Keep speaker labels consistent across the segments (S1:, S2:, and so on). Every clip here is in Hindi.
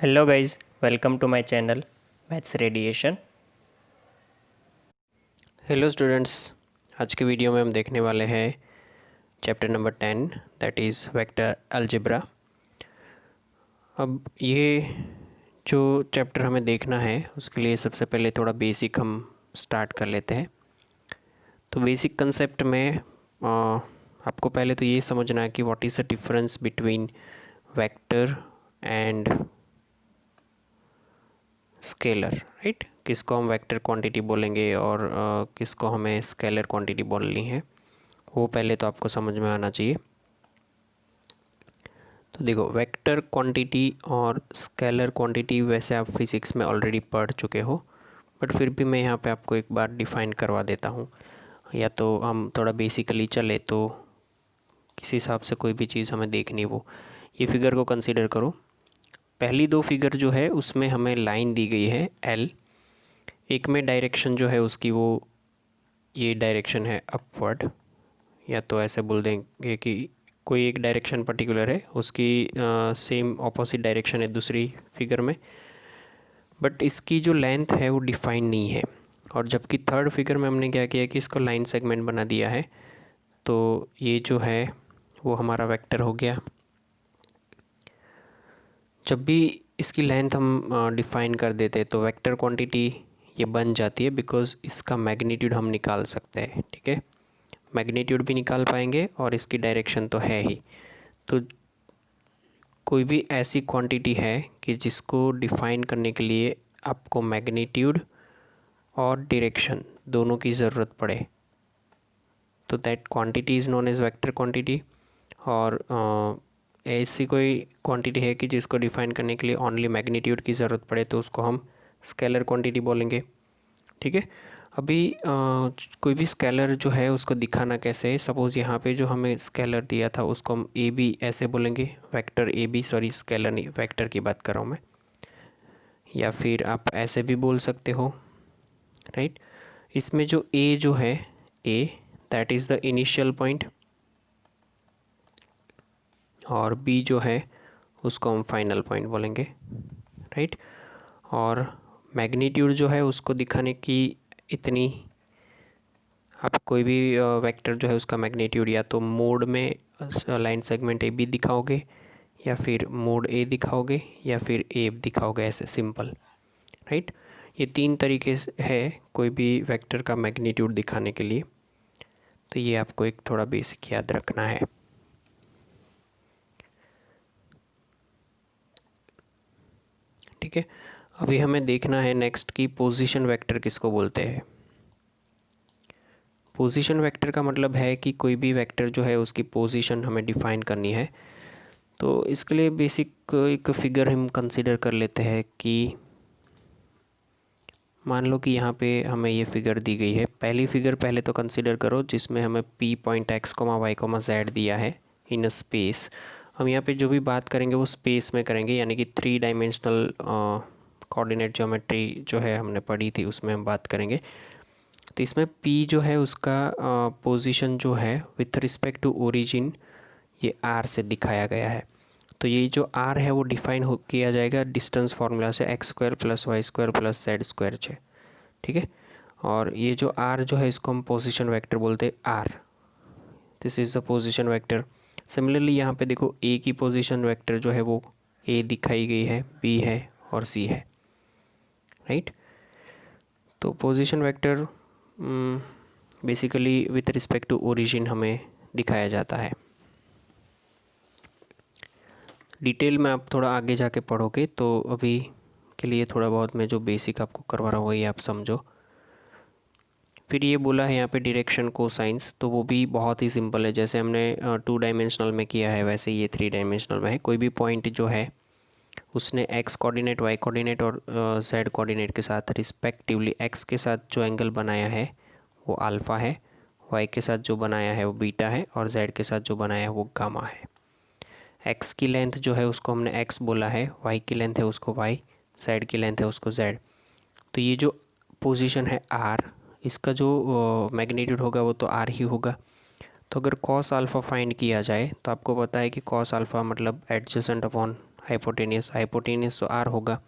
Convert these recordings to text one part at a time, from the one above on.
S1: Hello guys, welcome to my channel maths radiation.
S2: Hello students, आज के वीडियो में हम देखने वाले हैं chapter number 10 that is vector algebra. अब ये जो चैप्टर हमें देखना है उसके लिए सबसे पहले थोड़ा बेसिक हम स्टार्ट कर लेते हैं। तो बेसिक कंसेप्ट में आपको पहले तो ये समझना है कि what is the difference between vector and scalar, right. किसको हम वेक्टर क्वांटिटी बोलेंगे और किसको हमें स्केलर क्वांटिटी बोलनी है, वो पहले तो आपको समझ में आना चाहिए। तो देखो, वेक्टर क्वांटिटी और स्केलर क्वांटिटी वैसे आप फिज़िक्स में ऑलरेडी पढ़ चुके हो, बट फिर भी मैं यहाँ पे आपको एक बार डिफ़ाइन करवा देता हूँ। या तो हम थोड़ा बेसिकली चले तो किस हिसाब से कोई भी चीज़ हमें देखनी वो, ये फिगर को कंसिडर करो। पहली दो फिगर जो है उसमें हमें लाइन दी गई है एल, एक में डायरेक्शन जो है उसकी वो ये डायरेक्शन है अपवर्ड, या तो ऐसे बोल देंगे कि कोई एक डायरेक्शन पर्टिकुलर है, उसकी सेम ऑपोजिट डायरेक्शन है दूसरी फिगर में, बट इसकी जो लेंथ है वो डिफाइन नहीं है। और जबकि थर्ड फिगर में हमने क्या किया कि इसको लाइन सेगमेंट बना दिया है, तो ये जो है वो हमारा वेक्टर हो गया। जब भी इसकी लेंथ हम डिफ़ाइन कर देते हैं तो वेक्टर क्वांटिटी ये बन जाती है, बिकॉज़ इसका मैग्नीट्यूड हम निकाल सकते हैं, ठीक है। मैग्नीट्यूड भी निकाल पाएंगे और इसकी डायरेक्शन तो है ही। तो कोई भी ऐसी क्वांटिटी है कि जिसको डिफ़ाइन करने के लिए आपको मैग्नीट्यूड और डायरेक्शन दोनों की ज़रूरत पड़े, तो that quantity is known as vector quantity. और ऐसी कोई क्वांटिटी है कि जिसको डिफ़ाइन करने के लिए ओनली मैग्नीट्यूड की ज़रूरत पड़े, तो उसको हम स्केलर क्वांटिटी बोलेंगे, ठीक है। अभी कोई भी स्केलर जो है उसको दिखाना कैसे है। सपोज़ यहाँ पे जो हमें स्केलर दिया था उसको हम ए बी ऐसे बोलेंगे, vector A B, sorry scalar नहीं, वेक्टर की बात कर रहा हूँ मैं। या फिर आप ऐसे भी बोल सकते हो, राइट। इसमें जो ए जो है, A that is the initial point, और बी जो है उसको हम फाइनल पॉइंट बोलेंगे, राइट। और मैग्नीट्यूड जो है उसको दिखाने की इतनी, आप कोई भी वेक्टर जो है उसका मैग्नीट्यूड या तो मोड में लाइन सेगमेंट ए बी दिखाओगे, या फिर मोड ए दिखाओगे, या फिर ए दिखाओगे, ऐसे सिंपल, राइट। ये तीन तरीके से है कोई भी वेक्टर का मैग्नीट्यूड दिखाने के लिए। तो ये आपको एक थोड़ा बेसिक याद रखना है, ठीक है। अभी हमें देखना है नेक्स्ट की पोजीशन वेक्टर किसको बोलते हैं। पोजीशन वेक्टर का मतलब है कि कोई भी वेक्टर जो है उसकी पोजीशन हमें डिफ़ाइन करनी है। तो इसके लिए बेसिक एक फिगर हम कंसिडर कर लेते हैं कि मान लो कि यहाँ पे हमें ये फिगर दी गई है। पहली फिगर पहले तो कंसिडर करो जिसमें हमें P point X comma Y comma Z दिया है इन अ स्पेस। हम यहाँ पे जो भी बात करेंगे वो स्पेस में करेंगे, यानी कि 3 डायमेंशनल कोऑर्डिनेट ज्योमेट्री जो है हमने पढ़ी थी उसमें हम बात करेंगे। तो इसमें P जो है उसका पोजीशन जो है विथ रिस्पेक्ट टू ओरिजिन ये R से दिखाया गया है। तो ये जो R है वो डिफाइन हो किया जाएगा डिस्टेंस फार्मूला से X square plus Y square plus Z square से, ठीक है। और ये जो R जो है इसको हम पोजीशन वेक्टर बोलते हैं R, this is the position vector. Similarly यहाँ पे देखो A की पोजीशन वेक्टर जो है वो A दिखाई गई है, B है और C है, राइट। तो position vector basically with respect to origin हमें दिखाया जाता है। डिटेल में आप थोड़ा आगे जाके पढ़ोगे, तो अभी के लिए थोड़ा बहुत मैं जो बेसिक आपको करवा रहा हूँ वही आप समझो। फिर ये बोला है यहाँ पे डायरेक्शन कोसाइंस, तो वो भी बहुत ही सिंपल है। जैसे हमने 2 डायमेंशनल में किया है वैसे ये 3 डायमेंशनल में है। कोई भी पॉइंट जो है उसने एक्स कोऑर्डिनेट, वाई कोऑर्डिनेट और जेड कोऑर्डिनेट के साथ रिस्पेक्टिवली एक्स के साथ जो एंगल बनाया है वो अल्फ़ा है, वाई के साथ जो बनाया है वो बीटा है, और जेड के साथ जो बनाया है वो गामा है। एक्स की लेंथ जो है उसको हमने एक्स बोला है, वाई की लेंथ है उसको वाई, जेड की लेंथ है उसको जेड। तो ये जो पोजीशन है आर, इसका जो मैग्नीट्यूड होगा वो तो आर ही होगा। तो अगर कॉस अल्फ़ा फाइंड किया जाए तो आपको पता है कि कॉस अल्फ़ा मतलब एडजेसेंट अपॉन हाइपोटेनियस तो आर होगा,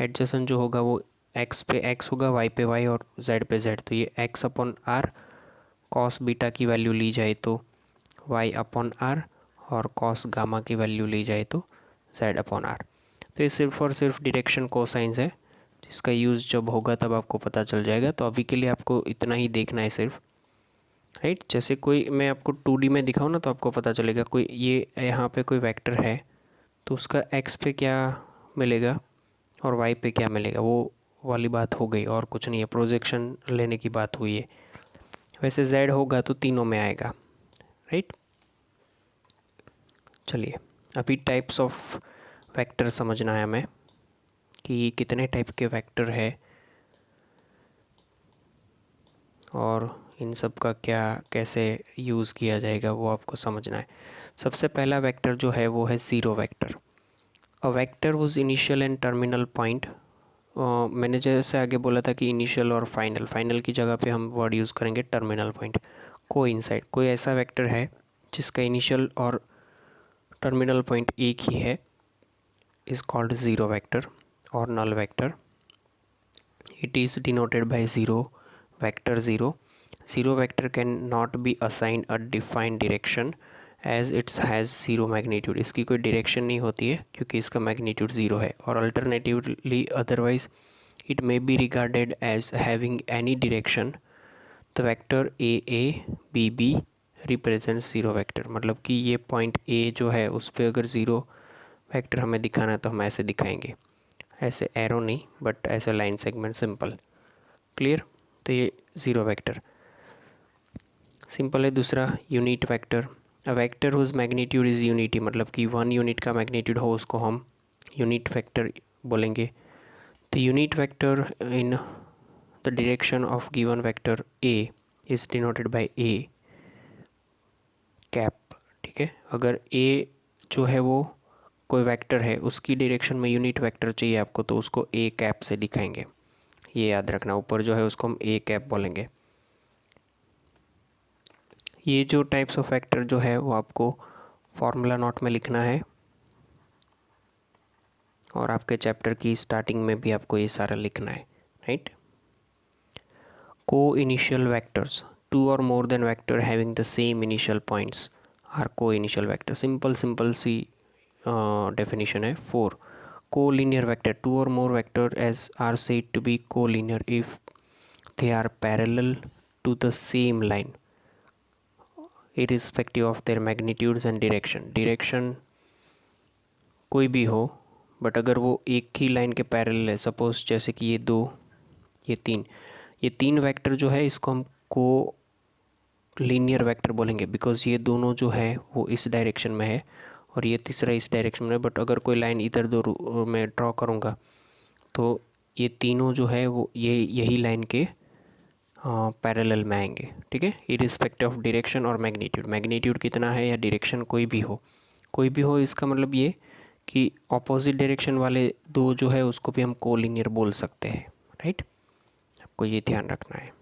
S2: एडजेसेंट जो होगा वो एक्स पे एक्स होगा, वाई पे वाई और जेड पे जेड। तो ये X upon R, cos beta की वैल्यू ली जाए तो वाई अपॉन आर, और कॉस गामा की वैल्यू ली जाए तो जेड अपॉन आर। तो ये सिर्फ और सिर्फ डायरेक्शन कोसाइंस है, जिसका यूज़ जब होगा तब आपको पता चल जाएगा। तो अभी के लिए आपको इतना ही देखना है सिर्फ, राइट। जैसे कोई मैं आपको 2D में दिखाऊँ ना तो आपको पता चलेगा, कोई ये यहाँ पे कोई वेक्टर है तो उसका एक्स पे क्या मिलेगा और वाई पे क्या मिलेगा, वो वाली बात हो गई, और कुछ नहीं है, प्रोजेक्शन लेने की बात हुई है। वैसे जेड होगा तो तीनों में आएगा, राइट। चलिए अभी टाइप्स ऑफ वेक्टर समझना है हमें कि कितने टाइप के वेक्टर है और इन सब का क्या कैसे यूज़ किया जाएगा वो आपको समझना है। सबसे पहला वेक्टर जो है वो है zero vector. A vector whose initial and terminal point, मैंने जैसे आगे बोला था कि इनिशियल और फाइनल की जगह पे हम वर्ड यूज़ करेंगे टर्मिनल पॉइंट। कोइंसाइड, कोई ऐसा वेक्टर है जिसका इनिशियल और टर्मिनल पॉइंट एक ही है, इज़ कॉल्ड ज़ीरो वेक्टर और null vector. It is denoted by zero vector zero. Zero vector can not be assign a defined direction as its has zero magnitude. इसकी कोई डायरेक्शन नहीं होती है क्योंकि इसका मैग्नीट्यूड ज़ीरो है। और alternatively otherwise it may be regarded as having any direction. The vector A B B represents zero vector. मतलब कि ये पॉइंट ए जो है उस पर अगर ज़ीरो वेक्टर हमें दिखाना है तो हम ऐसे दिखाएंगे, ऐसे एरो नहीं बट ऐसे लाइन सेगमेंट, सिंपल, क्लियर। तो ये ज़ीरो वेक्टर सिंपल है। दूसरा unit vector, a vector whose magnitude is unity, मतलब कि 1 यूनिट का मैग्नीट्यूड हो उसको हम यूनिट वेक्टर बोलेंगे। The unit vector in the direction of given vector A is denoted by A cap, ठीक है। अगर ए जो है वो कोई वेक्टर है, उसकी डायरेक्शन में यूनिट वेक्टर चाहिए आपको, तो उसको ए कैप से दिखाएंगे। ये याद रखना, ऊपर जो है उसको हम ए कैप बोलेंगे। ये जो टाइप्स ऑफ वेक्टर जो है वो आपको फॉर्मूला नोट में लिखना है, और आपके चैप्टर की स्टार्टिंग में भी आपको ये सारा लिखना है, राइट। को इनिशियल वेक्टर्स, टू और more than vector having the same initial points are को इनिशियल वेक्टर। सिंपल सी डेफिनेशन है। 4, co-linear vector, two or more vector as are said to be co-linear if they are parallel to the same line irrespective of their magnitudes and direction कोई भी हो बट अगर वो एक ही लाइन के पैरेलल है, सपोज जैसे कि ये 2 ये तीन वेक्टर जो है इसको हम को लीनियर वेक्टर बोलेंगे, बिकॉज ये दोनों जो है वो इस डायरेक्शन में है और ये तीसरा इस डायरेक्शन में है। बट अगर कोई लाइन इधर दो में ड्रॉ करूँगा तो ये तीनों जो है वो यही लाइन के पैरेलल में आएंगे, ठीक है, इरिस्पेक्टिव ऑफ डायरेक्शन और मैग्नीट्यूड कितना है या डायरेक्शन कोई भी हो, इसका मतलब ये कि ऑपोजिट डायरेक्शन वाले दो जो है उसको भी हम कोलिनियर बोल सकते हैं, राइट। आपको ये ध्यान रखना है।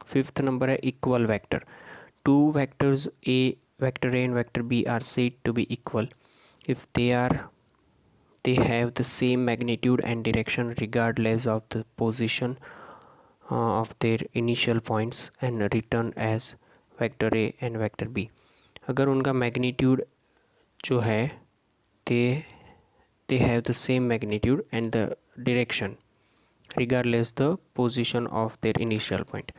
S2: 5th नंबर है equal vector. Two vectors vector A and vector B are said to be equal if they have the same magnitude and direction regardless of the position of their initial points and return as vector A and vector B। अगर उनका magnitude जो है they have the same magnitude and the direction regardless the position of their initial point।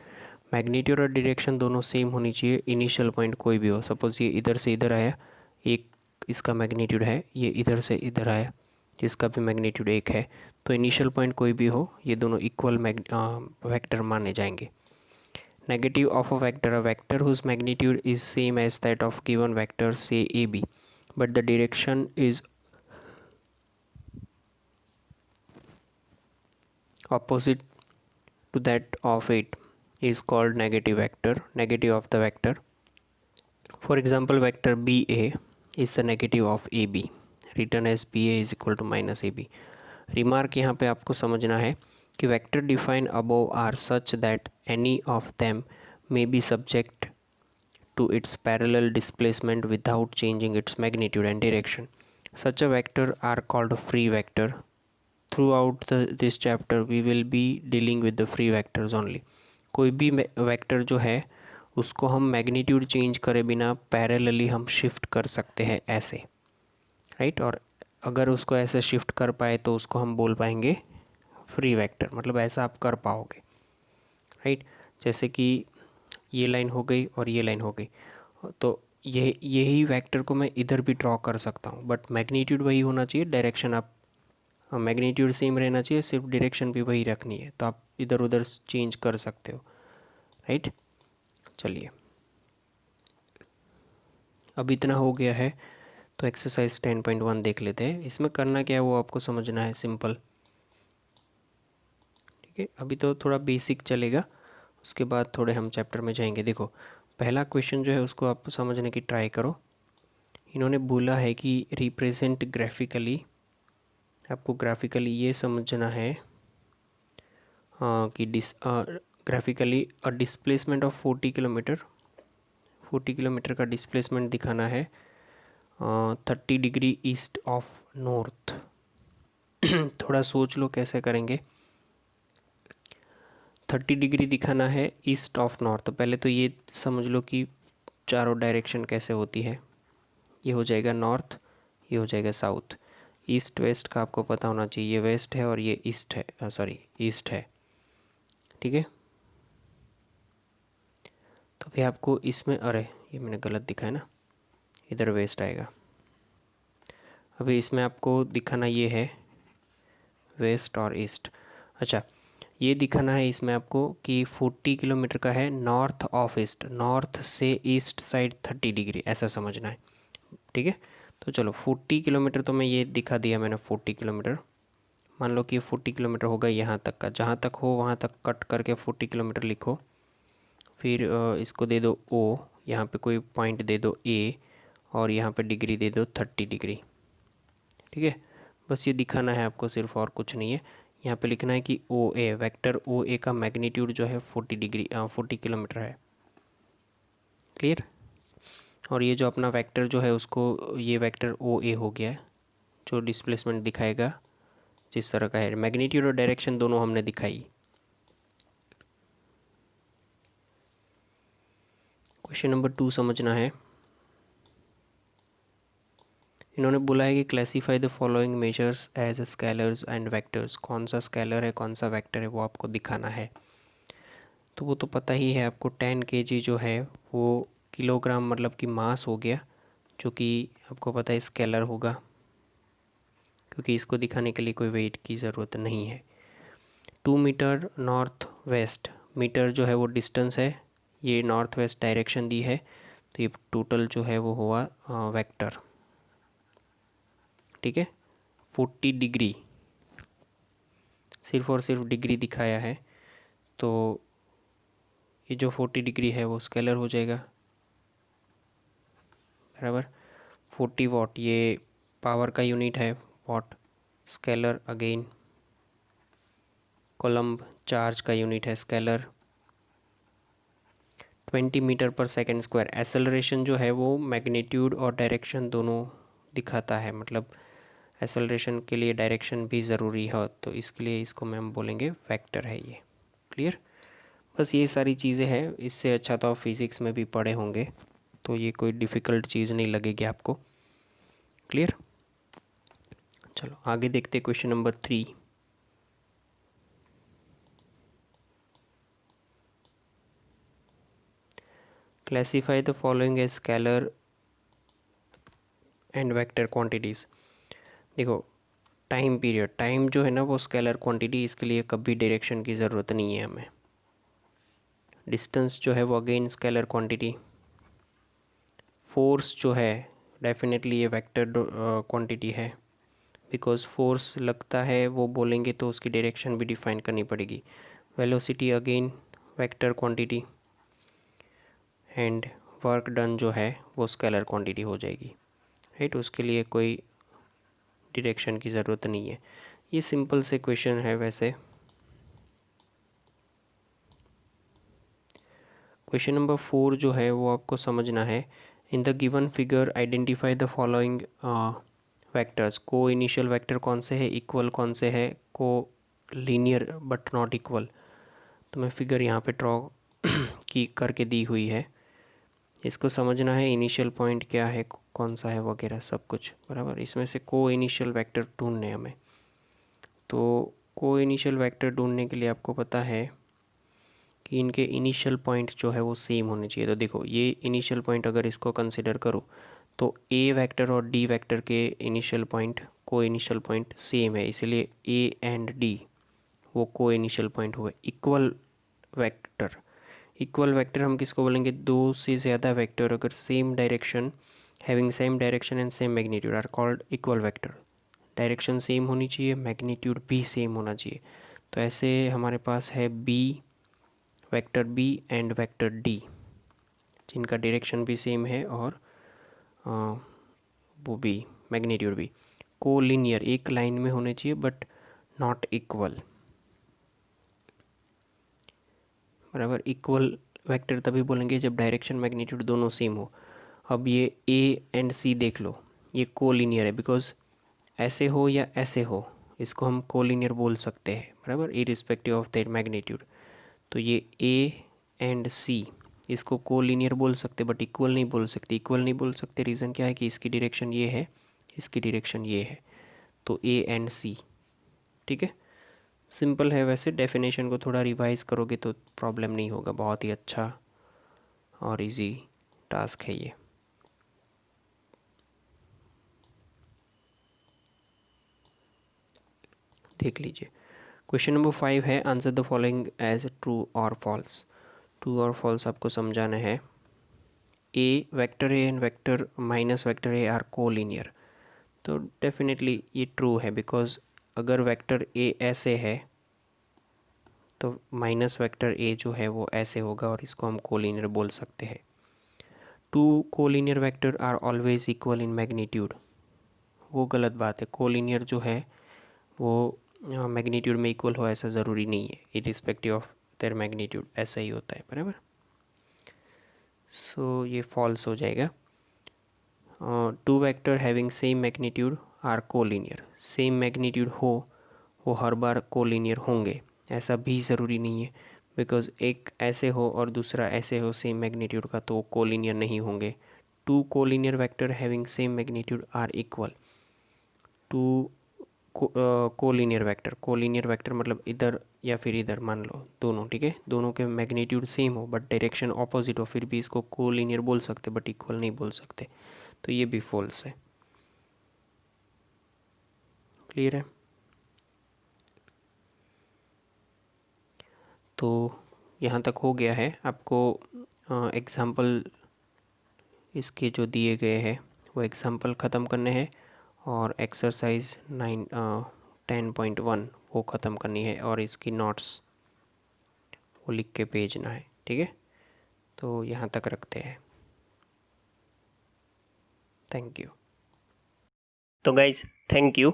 S2: Magnitude और डायरेक्शन दोनों सेम होनी चाहिए, इनिशियल पॉइंट कोई भी हो। सपोज ये इधर से इधर आया, एक इसका मैग्नीट्यूड है, ये इधर से इधर आया जिसका भी मैग्नीट्यूड एक है, तो इनिशियल पॉइंट कोई भी हो ये दोनों इक्वल वेक्टर माने जाएंगे। Negative of a vector whose magnitude is same as that of given vector से A B but the direction is opposite to that of it is called negative of the vector। For example, vector BA is the negative of AB, written as BA is equal to minus AB। Remark यहाँ पे आपको समझना है कि vector define above are such that any of them may be subject to its parallel displacement without changing its magnitude and direction. Such a vector are called free vector. Throughout this chapter we will be dealing with the free vectors only. कोई भी वेक्टर जो है उसको हम मैग्नीट्यूड चेंज करे बिना पैरेलली हम शिफ्ट कर सकते हैं ऐसे, राइट। और अगर उसको ऐसे शिफ्ट कर पाए तो उसको हम बोल पाएंगे फ्री वेक्टर, मतलब ऐसा आप कर पाओगे, राइट। जैसे कि ये लाइन हो गई और ये लाइन हो गई, तो यही वेक्टर को मैं इधर भी ड्रॉ कर सकता हूँ, बट मैग्नीट्यूड वही होना चाहिए, डायरेक्शन आप मैग्नीट्यूड सेम रहना चाहिए, सिर्फ डायरेक्शन भी वही रखनी है, तो आप इधर उधर चेंज कर सकते हो, राइट। चलिए अब इतना हो गया है, तो एक्सरसाइज 10.1 देख लेते हैं। इसमें करना क्या है वो आपको समझना है, सिंपल, ठीक है। अभी तो थोड़ा बेसिक चलेगा, उसके बाद थोड़े हम चैप्टर में जाएंगे। देखो पहला क्वेश्चन जो है उसको आप समझने की ट्राई करो। इन्होंने बोला है कि रिप्रेजेंट ग्राफिकली, आपको ग्राफिकली ये समझना है कि graphically a displacement of 40 kilometre, 40 kilometre का डिस्प्लेसमेंट दिखाना है 30 डिग्री ईस्ट ऑफ नॉर्थ। थोड़ा सोच लो कैसे करेंगे। 30 डिग्री दिखाना है ईस्ट ऑफ नॉर्थ, तो पहले तो ये समझ लो कि चारों डायरेक्शन कैसे होती है। ये हो जाएगा नॉर्थ, ये हो जाएगा साउथ। ईस्ट वेस्ट का आपको पता होना चाहिए, ये वेस्ट है और ये ईस्ट है, सॉरी ईस्ट है, ठीक है। तो अभी आपको इसमें, अरे ये मैंने गलत दिखाया ना, इधर वेस्ट आएगा। अभी इसमें आपको दिखाना ये है वेस्ट और ईस्ट। अच्छा ये दिखाना है इसमें आपको कि 40 किलोमीटर का है नॉर्थ ऑफ ईस्ट, नॉर्थ से ईस्ट साइड 30 डिग्री, ऐसा समझना है, ठीक है। तो चलो 40 किलोमीटर तो मैं ये दिखा दिया मैंने, 40 किलोमीटर मान लो कि 40 किलोमीटर होगा यहाँ तक का, जहाँ तक हो वहाँ तक कट करके 40 किलोमीटर लिखो। फिर इसको दे दो ओ, यहाँ पे कोई पॉइंट दे दो ए, और यहाँ पे डिग्री दे दो 30 डिग्री, ठीक है। बस ये दिखाना है आपको, सिर्फ और कुछ नहीं है। यहाँ पे लिखना है कि ओ ए, वैक्टर ओ ए का मैग्नीट्यूड जो है 40 डिग्री 40 किलोमीटर है, क्लियर। और ये जो अपना वेक्टर जो है उसको, ये वेक्टर ओ ए हो गया है, जो डिस्प्लेसमेंट दिखाएगा जिस तरह का है। मैग्नीट्यूड और डायरेक्शन दोनों हमने दिखाई। क्वेश्चन नंबर 2 समझना है। इन्होंने बोला है कि classify the following measures as scalars and vectors. कौन सा स्केलर है कौन सा वेक्टर है वो आपको दिखाना है। तो वो तो पता ही है आपको, 10 kg जो है वो किलोग्राम मतलब कि मास हो गया, जो कि आपको पता है स्केलर होगा, क्योंकि इसको दिखाने के लिए कोई वेट की ज़रूरत नहीं है। 2 मीटर नॉर्थ वेस्ट, मीटर जो है वो डिस्टेंस है, ये नॉर्थ वेस्ट डायरेक्शन दी है, तो ये टोटल जो है वो हुआ वेक्टर, ठीक है। 40 डिग्री, सिर्फ और सिर्फ डिग्री दिखाया है, तो ये जो 40 डिग्री है वो स्केलर हो जाएगा, बराबर। 40 वॉट ये पावर का यूनिट है, what, scalar again. Coulomb charge का यूनिट है, स्केलर। 20 मीटर पर सेकेंड स्क्वायर, एसेलरेशन जो है वो मैग्नीट्यूड और डायरेक्शन दोनों दिखाता है, मतलब एसेलरेशन के लिए डायरेक्शन भी ज़रूरी है, तो इसके लिए इसको हम बोलेंगे वेक्टर है ये, क्लियर। बस ये सारी चीज़ें हैं, इससे अच्छा तो आप फिज़िक्स में भी पढ़े होंगे, तो ये कोई डिफ़िकल्ट चीज़ नहीं लगेगी आपको, क्लियर। चलो आगे देखते question number 3। Classify the following as scalar and vector quantities. देखो टाइम पीरियड, टाइम जो है ना वो स्केलर क्वांटिटी, इसके लिए कभी डायरेक्शन की ज़रूरत नहीं है हमें। डिस्टेंस जो है वो अगेन स्केलर क्वांटिटी। फोर्स जो है डेफिनेटली ये वेक्टर क्वांटिटी है, बिकॉज फोर्स लगता है वो बोलेंगे तो उसकी डायरेक्शन भी डिफाइन करनी पड़ेगी। Velocity again vector quantity, and work done जो है वो स्केलर क्वांटिटी हो जाएगी, राइट। उसके लिए कोई डायरेक्शन की ज़रूरत नहीं है। ये सिंपल से क्वेश्चन है वैसे। क्वेश्चन नंबर 4 जो है वो आपको समझना है। In the given figure identify the following vectors, को इनिशियल वेक्टर कौन से है, इक्वल कौन से है, को लीनियर बट नॉट इक्वल। तो मैं फिगर यहाँ पे ड्रॉ की करके दी हुई है, इसको समझना है इनिशियल पॉइंट क्या है, कौन सा है वगैरह सब कुछ, बराबर। इसमें से को इनिशियल वेक्टर ढूंढने हमें। तो को इनिशियल वेक्टर ढूंढने के लिए आपको पता है कि इनके इनिशियल पॉइंट जो है वो सेम होने चाहिए। तो देखो ये इनिशियल पॉइंट अगर इसको कंसिडर करो तो ए वेक्टर और डी वेक्टर के इनिशियल पॉइंट, को इनिशियल पॉइंट सेम है, इसलिए ए एंड डी वो को इनिशियल पॉइंट हुए। इक्वल वेक्टर, इक्वल वेक्टर हम किसको बोलेंगे, दो से ज़्यादा वेक्टर अगर same direction, having same direction and same magnitude are called equal vector. Direction same होनी चाहिए, मैग्नीट्यूड भी सेम होना चाहिए। तो ऐसे हमारे पास है B, vector B and vector D, जिनका डायरेक्शन भी सेम है और वो भी मैग्नीट्यूड भी। को लीनियर एक लाइन में होने चाहिए बट नॉट इक्वल, बराबर। इक्वल वेक्टर तभी बोलेंगे जब डायरेक्शन मैग्नीट्यूड दोनों सेम हो। अब ये ए एंड सी देख लो, ये को लीनियर है, बिकॉज ऐसे हो या ऐसे हो इसको हम को लीनियर बोल सकते हैं, बराबर, इरिस्पेक्टिव ऑफ देयर मैग्नीट्यूड। तो ये ए एंड सी इसको को लीनियर बोल सकते बट इक्वल नहीं बोल सकते। इक्वल नहीं बोल सकते रीज़न क्या है कि इसकी डायरेक्शन ये है, इसकी डायरेक्शन ये है, तो ए एंड सी, ठीक है। सिंपल है, वैसे डेफिनेशन को थोड़ा रिवाइज करोगे तो प्रॉब्लम नहीं होगा, बहुत ही अच्छा और इजी टास्क है ये। देख लीजिए, क्वेश्चन नंबर 5 है, answer the following as true और फॉल्स। ट्रू और फॉल्स आपको समझाना है। A vector A and vector minus vector A are collinear. तो डेफिनेटली ये ट्रू है, बिकॉज अगर वेक्टर ए ऐसे है तो माइनस वेक्टर ए जो है वो ऐसे होगा और इसको हम कोलिनियर बोल सकते हैं। Two collinear vector are always equal in magnitude, वो गलत बात है। कोलिनियर जो है वो मैग्नीट्यूड में इक्वल हो ऐसा ज़रूरी नहीं है, इरिस्पेक्टिव ऑफ देयर मैग्नीट्यूड ऐसा ही होता है, बराबर। सो ये फॉल्स हो जाएगा। Two vector having same magnitude are collinear, same magnitude हो वो हर बार कोलिनियर होंगे ऐसा भी ज़रूरी नहीं है, बिकॉज एक ऐसे हो और दूसरा ऐसे हो सेम मैग्नीट्यूड का तो कोलिनियर नहीं होंगे। Two collinear vector having same magnitude are equal to collinear vector. Collinear vector मतलब इधर या फिर इधर मान लो दोनों, ठीक है, दोनों के मैग्नीट्यूड सेम हो बट डायरेक्शन ऑपोजिट हो, फिर भी इसको कोलिनियर बोल सकते बट इक्वल नहीं बोल सकते। तो ये भी फॉल्स है। क्लियर है। तो यहाँ तक हो गया है। आपको एग्ज़ाम्पल इसके जो दिए गए हैं वो एग्ज़ाम्पल ख़त्म करने हैं और एक्सरसाइज 10.1 वो ख़त्म करनी है और इसकी नोट्स वो लिख के भेजना है, ठीक है। तो यहाँ तक रखते हैं। Thank you.
S1: तो गाइज थैंक यू।